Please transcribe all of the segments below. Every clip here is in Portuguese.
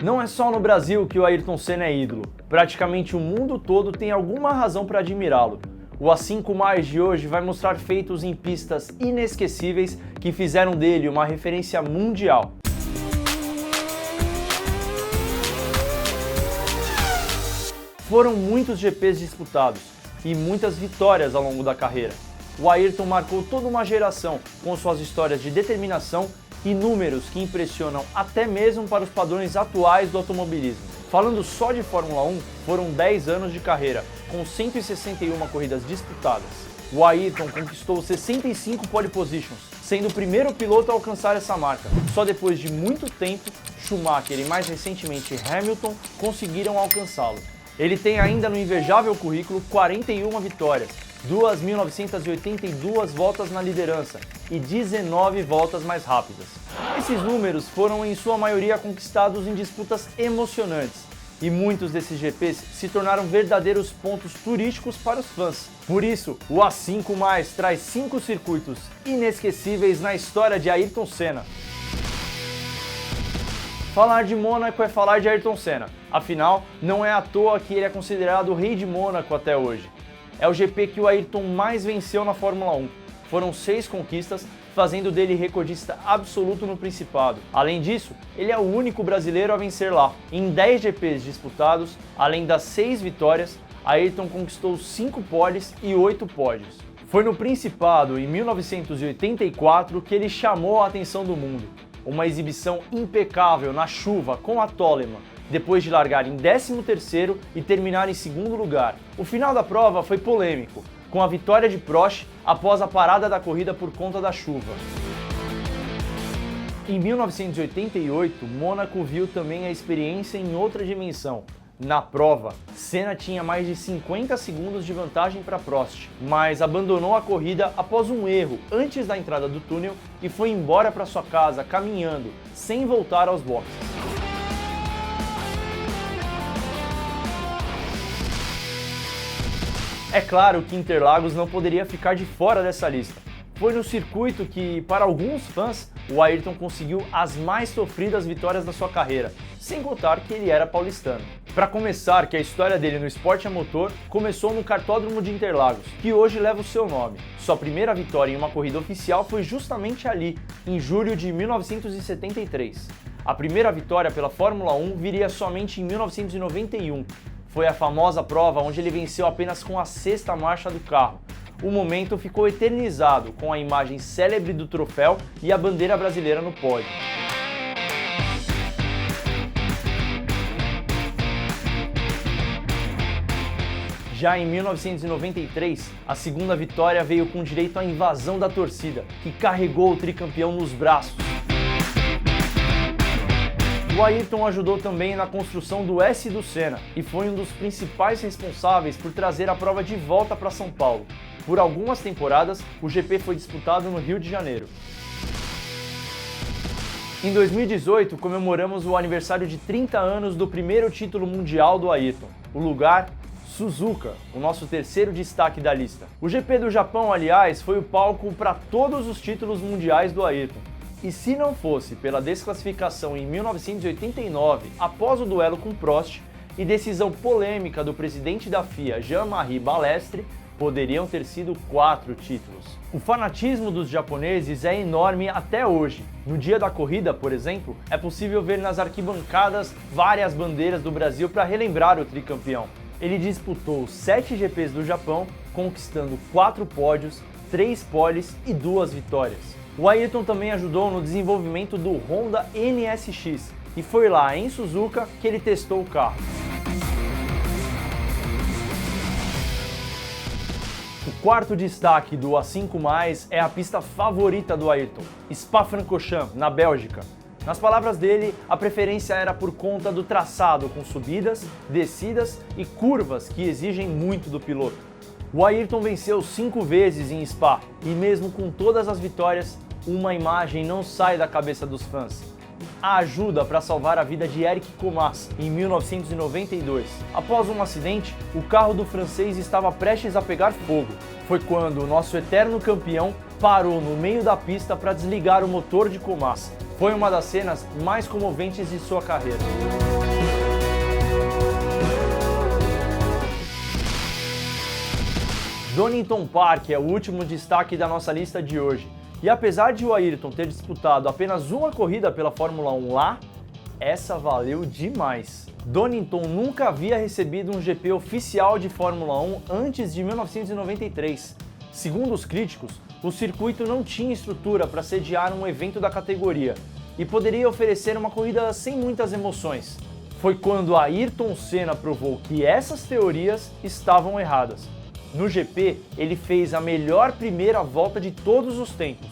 Não é só no Brasil que o Ayrton Senna é ídolo. Praticamente o mundo todo tem alguma razão para admirá-lo. O A5+ de hoje vai mostrar feitos em pistas inesquecíveis que fizeram dele uma referência mundial. Foram muitos GPs disputados e muitas vitórias ao longo da carreira. O Ayrton marcou toda uma geração com suas histórias de determinação e números que impressionam até mesmo para os padrões atuais do automobilismo. Falando só de Fórmula 1, foram 10 anos de carreira, com 161 corridas disputadas. O Ayrton conquistou 65 pole positions, sendo o primeiro piloto a alcançar essa marca. Só depois de muito tempo, Schumacher e mais recentemente Hamilton conseguiram alcançá-lo. Ele tem ainda no invejável currículo 41 vitórias, 2.982 voltas na liderança e 19 voltas mais rápidas. Esses números foram em sua maioria conquistados em disputas emocionantes e muitos desses GPs se tornaram verdadeiros pontos turísticos para os fãs. Por isso, o A5+ traz 5 circuitos inesquecíveis na história de Ayrton Senna. Falar de Mônaco é falar de Ayrton Senna, afinal, não é à toa que ele é considerado o rei de Mônaco até hoje. É o GP que o Ayrton mais venceu na Fórmula 1. Foram 6 conquistas, fazendo dele recordista absoluto no Principado. Além disso, ele é o único brasileiro a vencer lá. Em 10 GPs disputados, além das 6 vitórias, Ayrton conquistou 5 poles e 8 pódios. Foi no Principado, em 1984, que ele chamou a atenção do mundo. Uma exibição impecável na chuva com a Toleman, depois de largar em 13º e terminar em 2º lugar. O final da prova foi polêmico, com a vitória de Prost após a parada da corrida por conta da chuva. Em 1988, Mônaco viu também a experiência em outra dimensão. Na prova, Senna tinha mais de 50 segundos de vantagem para Prost, mas abandonou a corrida após um erro antes da entrada do túnel e foi embora para sua casa caminhando, sem voltar aos boxes. É claro que Interlagos não poderia ficar de fora dessa lista. Foi no circuito que, para alguns fãs, o Ayrton conseguiu as mais sofridas vitórias da sua carreira, sem contar que ele era paulistano. Para começar, que a história dele no esporte a motor começou no Kartódromo de Interlagos, que hoje leva o seu nome. Sua primeira vitória em uma corrida oficial foi justamente ali, em julho de 1973. A primeira vitória pela Fórmula 1 viria somente em 1991. Foi a famosa prova onde ele venceu apenas com a 6ª marcha do carro. O momento ficou eternizado com a imagem célebre do troféu e a bandeira brasileira no pódio. Já em 1993, a segunda vitória veio com direito à invasão da torcida, que carregou o tricampeão nos braços. O Ayrton ajudou também na construção do S do Senna e foi um dos principais responsáveis por trazer a prova de volta para São Paulo. Por algumas temporadas, o GP foi disputado no Rio de Janeiro. Em 2018, comemoramos o aniversário de 30 anos do primeiro título mundial do Ayrton. O lugar? Suzuka, o nosso terceiro destaque da lista. O GP do Japão, aliás, foi o palco para todos os títulos mundiais do Ayrton. E se não fosse pela desclassificação em 1989, após o duelo com Prost, e decisão polêmica do presidente da FIA, Jean-Marie Balestre, poderiam ter sido 4 títulos. O fanatismo dos japoneses é enorme até hoje. No dia da corrida, por exemplo, é possível ver nas arquibancadas várias bandeiras do Brasil para relembrar o tricampeão. Ele disputou 7 GPs do Japão, conquistando 4 pódios, 3 poles e 2 vitórias. O Ayrton também ajudou no desenvolvimento do Honda NSX e foi lá em Suzuka que ele testou o carro. O quarto destaque do A5+ é a pista favorita do Ayrton, Spa-Francorchamps, na Bélgica. Nas palavras dele, a preferência era por conta do traçado com subidas, descidas e curvas que exigem muito do piloto. O Ayrton venceu 5 vezes em Spa e mesmo com todas as vitórias, uma imagem não sai da cabeça dos fãs. A ajuda para salvar a vida de Eric Comas em 1992. Após um acidente, o carro do francês estava prestes a pegar fogo. Foi quando o nosso eterno campeão parou no meio da pista para desligar o motor de Comas. Foi uma das cenas mais comoventes de sua carreira. Donington Park é o último destaque da nossa lista de hoje. E apesar de o Ayrton ter disputado apenas uma corrida pela Fórmula 1 lá, essa valeu demais. Donington nunca havia recebido um GP oficial de Fórmula 1 antes de 1993. Segundo os críticos, o circuito não tinha estrutura para sediar um evento da categoria e poderia oferecer uma corrida sem muitas emoções. Foi quando Ayrton Senna provou que essas teorias estavam erradas. No GP, ele fez a melhor primeira volta de todos os tempos.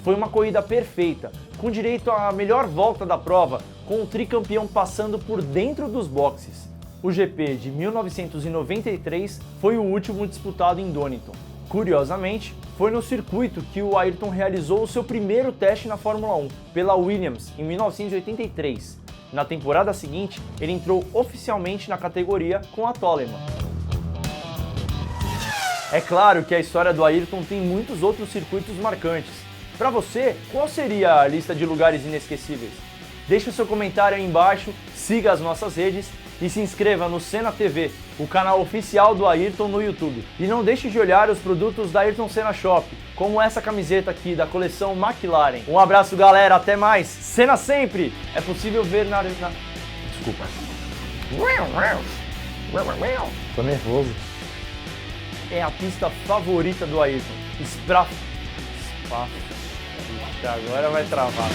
Foi uma corrida perfeita, com direito à melhor volta da prova, com o tricampeão passando por dentro dos boxes. O GP de 1993 foi o último disputado em Donington. Curiosamente, foi no circuito que o Ayrton realizou o seu primeiro teste na Fórmula 1, pela Williams, em 1983. Na temporada seguinte, ele entrou oficialmente na categoria com a Toleman. É claro que a história do Ayrton tem muitos outros circuitos marcantes. Para você, qual seria a lista de lugares inesquecíveis? Deixe o seu comentário aí embaixo, siga as nossas redes e se inscreva no Senna TV, o canal oficial do Ayrton no YouTube. E não deixe de olhar os produtos da Ayrton Senna Shop, como essa camiseta aqui da coleção McLaren. Um abraço, galera, até mais! Senna sempre! É possível ver na... Desculpa. Tô nervoso. É a pista favorita do Ayrton. Agora vai travar.